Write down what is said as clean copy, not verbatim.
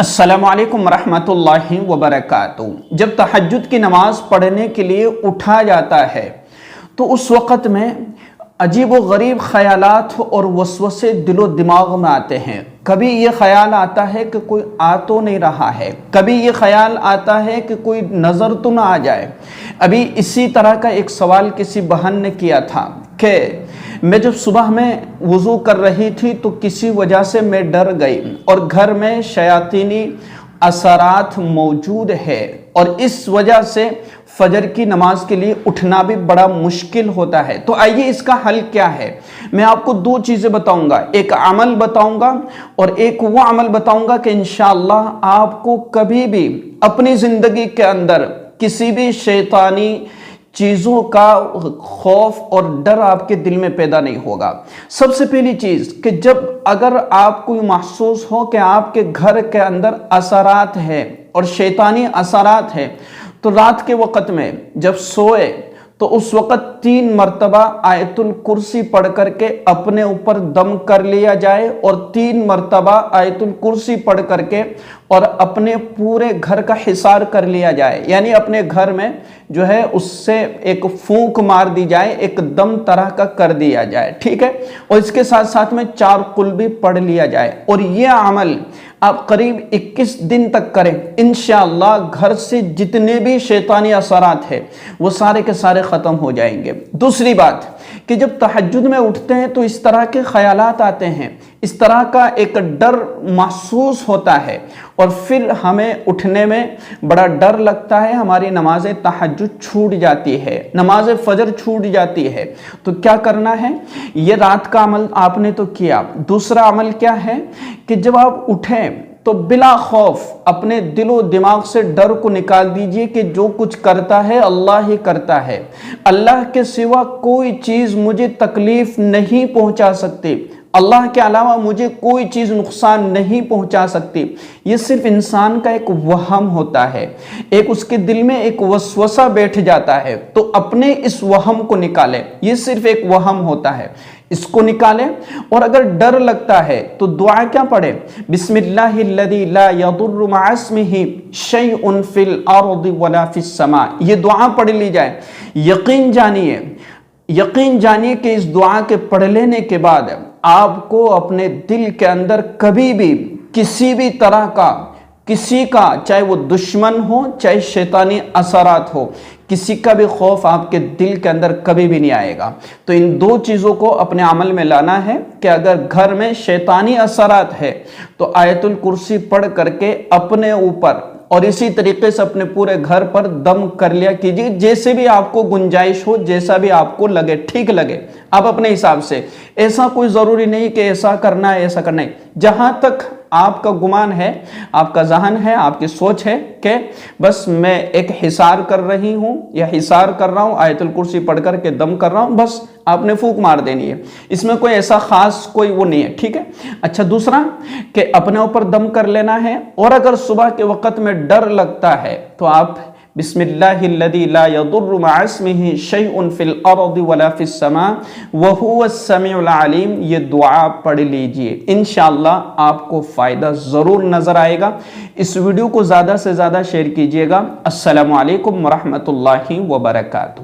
अस्सलामु अलैकुम रहमतुल्लाहि व बरकातुहू। जब तहज्जुद की नमाज पढ़ने के लिए उठा जाता है तो उस वक़्त में अजीब व गरीब ख़यालात और वसवसे दिलो दिमाग में आते हैं। कभी ये ख्याल आता है कि कोई आ तो नहीं रहा है, कभी ये ख्याल आता है कि कोई नज़र तो ना आ जाए। अभी इसी तरह का एक सवाल किसी बहन ने किया था कि मैं जब सुबह में वज़ू कर रही थी तो किसी वजह से मैं डर गई और घर में शयातीनी असरात मौजूद है और इस वजह से फजर की नमाज के लिए उठना भी बड़ा मुश्किल होता है। तो आइए इसका हल क्या है, मैं आपको दो चीज़ें बताऊंगा, एक अमल बताऊंगा और एक वो अमल बताऊंगा कि इंशाअल्लाह आपको कभी भी अपनी ज़िंदगी के अंदर किसी भी शैतानी चीज़ों का खौफ और डर आपके दिल में पैदा नहीं होगा। सबसे पहली चीज़ कि जब अगर आपको महसूस हो कि आपके घर के अंदर असरात है और शैतानी असरात है, तो रात के वक़्त में जब सोए तो उस वक़्त 3 मरतबा आयतुल कुर्सी पढ़ करके अपने ऊपर दम कर लिया जाए और 3 मरतबा आयतुल कुर्सी पढ़ करके और अपने पूरे घर का हिसार कर लिया जाए, यानी अपने घर में जो है उससे एक फूंक मार दी जाए, एक दम तरह का कर दिया जाए, ठीक है। और इसके साथ साथ में 4 कुल भी पढ़ लिया जाए और यह अमल आप करीब 21 दिन तक करें। इंशाअल्लाह घर से जितने भी शैतानी असरात है वो सारे के सारे ख़त्म हो जाएंगे। दूसरी बात कि जब तहज्जुद में उठते हैं तो इस तरह के ख्यालात आते हैं, इस तरह का एक डर महसूस होता है और फिर हमें उठने में बड़ा डर लगता है, हमारी नमाज तहज्जुद छूट जाती है, नमाज फजर छूट जाती है। तो क्या करना है, ये रात का अमल आपने तो किया। दूसरा अमल क्या है कि जब आप उठें तो बिला खौफ अपने दिलो दिमाग से डर को निकाल दीजिए कि जो कुछ करता है अल्लाह ही करता है, अल्लाह के सिवा कोई चीज़ मुझे तकलीफ नहीं पहुंचा सकती, अल्लाह के अलावा मुझे कोई चीज़ नुकसान नहीं पहुंचा सकती। ये सिर्फ इंसान का एक वहम होता है, एक उसके दिल में एक वसवसा बैठ जाता है। तो अपने इस वहम को निकालें, ये सिर्फ एक वहम होता है, इसको निकालें। और अगर डर लगता है तो दुआ क्या पढ़े, बिस्मिल्लाहिल्लज़ी ला यदुर्रु मअ इस्मिही शैउन फिल अर्दि वला फिस समा, ये दुआ पढ़ ली जाए। यकीन जानिए कि इस दुआ के पढ़ लेने के बाद आपको अपने दिल के अंदर कभी भी किसी भी तरह का, किसी का, चाहे वो दुश्मन हो चाहे शैतानी असरात हो, किसी का भी खौफ आपके दिल के अंदर कभी भी नहीं आएगा। तो इन दो चीज़ों को अपने अमल में लाना है कि अगर घर में शैतानी असरात है तो आयतुल कुर्सी पढ़ करके अपने ऊपर और इसी तरीके से अपने पूरे घर पर दम कर लिया कीजिए, जैसे भी आपको गुंजाइश हो, जैसा भी आपको लगे, ठीक लगे, आप अपने हिसाब से। ऐसा कोई ज़रूरी नहीं कि ऐसा करना है ऐसा करना है, जहाँ तक आपका गुमान है, आपका जहन है, आपकी सोच है कि बस मैं एक हिसार कर रही हूँ या हिसार कर रहा हूँ, आयतुल कुर्सी पढ़ कर के दम कर रहा हूँ, बस आपने फूंक मार देनी है, इसमें कोई ऐसा खास कोई वो नहीं है, ठीक है। अच्छा, दूसरा कि अपने ऊपर दम कर लेना है। और अगर सुबह के वक़्त में डर लगता है तो आप बिस्मिल्लाहिल्लज़ी ला यदुर्रु मअ इस्मिही शैउन फिल अर्दि वला फिस समा व हुवस समीउल अलीम, ये दुआ पढ़ लीजिए। इंशाअल्लाह आपको फ़ायदा ज़रूर नज़र आएगा। इस वीडियो को ज़्यादा से ज़्यादा शेयर कीजिएगा। अस्सलामु अलैकुम व रहमतुल्लाहि व बरकातुहू।